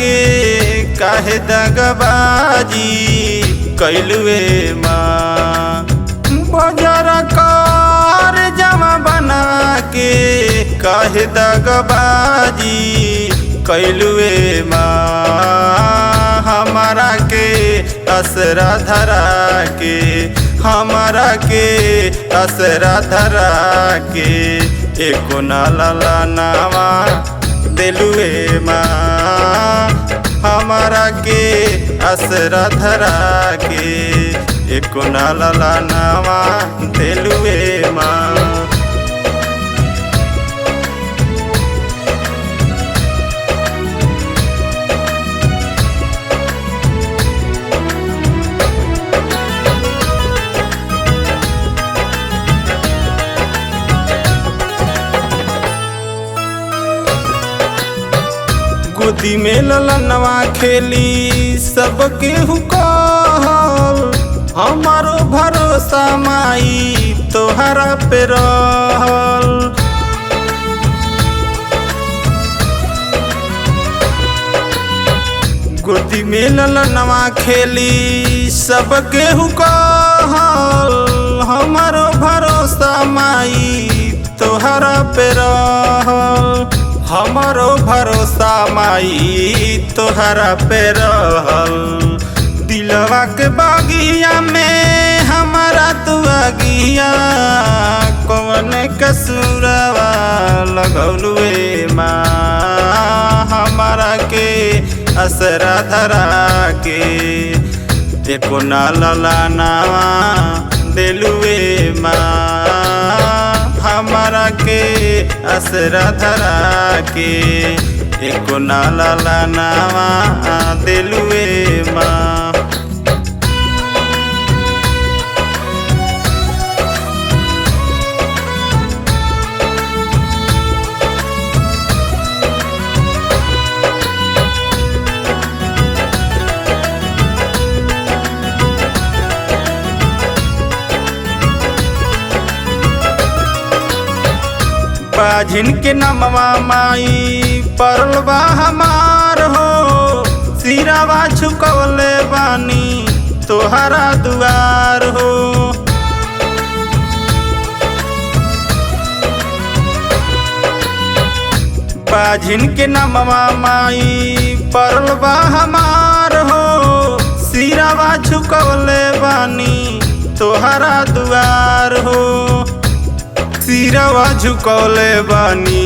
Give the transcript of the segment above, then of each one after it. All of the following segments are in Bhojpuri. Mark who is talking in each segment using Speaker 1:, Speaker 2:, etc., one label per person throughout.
Speaker 1: के काहे दगबाजी कैलुए माँ। बजर कर जमा बना के काहे दगबाजी कैलुए माँ। हमारा के असरा धरा के हमारा के असरा धरा के एको नाला नावा दिलुए माँ। हमारा के असरा धरा के एको नाला नावा दिलुए माँ। गोदी में ललनवा खेली सबके हुकल। हमारो भरोसा माई तोहरा पे रहल। गोदी में ललनवा खेली सबके हुकल। हमारो भरोसा माई तोहरा पे रहल। हमारो भरोसा माई तोहरा पे रहल। दिलवा के बागिया में हमारा तू आगिया कौन कसूरवा लगौलुए माँ। हमारा के असरा धरा के एको नाला नावा दिलुए माँ। हमारा के असरा धरा के एको नाला नावा दिलुए माँ। बाझिन के नमवा माई परल बा हमार हो। सिरावा झुकवले बानी तोहरा दुआर हो। बाझिन के नमवा माई परल बा हमार हो। सिरावा झुकवले बानी तोहरा दुआर हो। सिरवा झुकौले बानी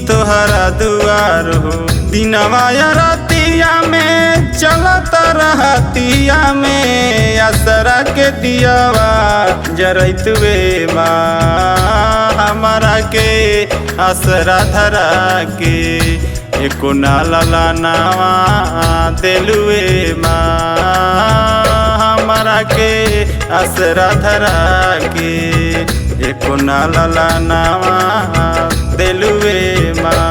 Speaker 1: तोहरा दुआर हो। दिनवा या रातिया में चलत रहतिया में असरा के दियावा जरैतुए माँ। हमारा के असरा धरा के एको नाला नावा दिलुए माँ। हमारा के असरा धरा के एको नाला नावा दिलुए माँ।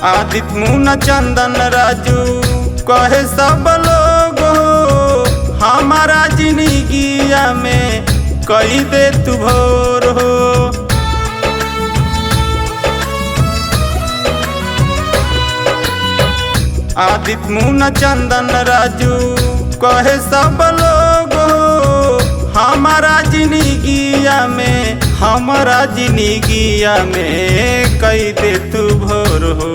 Speaker 1: आदित्य मुन्ना चंदन राजू कहे सब लोग हो। हमारा जिंदगिया में कही दे तू भोर हो। आदित्य मुन्ना चंदन राजू कहे सब लोग हो। हमारा जिंदगिया में हमारा जिंदगिया में कही दे तू भोर हो।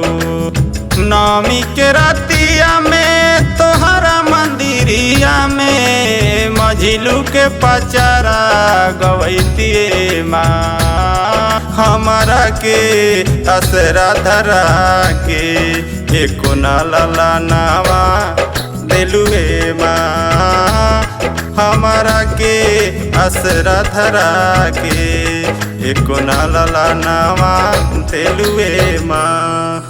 Speaker 1: नवमी के रातिया में तोहरा मंदिरिया में मझिलू के पचारा गवैतिए माँ। हमारा के असरा धरा के एको नाला नावा दिलुए माँ। हमारा के असरा धरा के एको नाला नावा दिलुए माँ।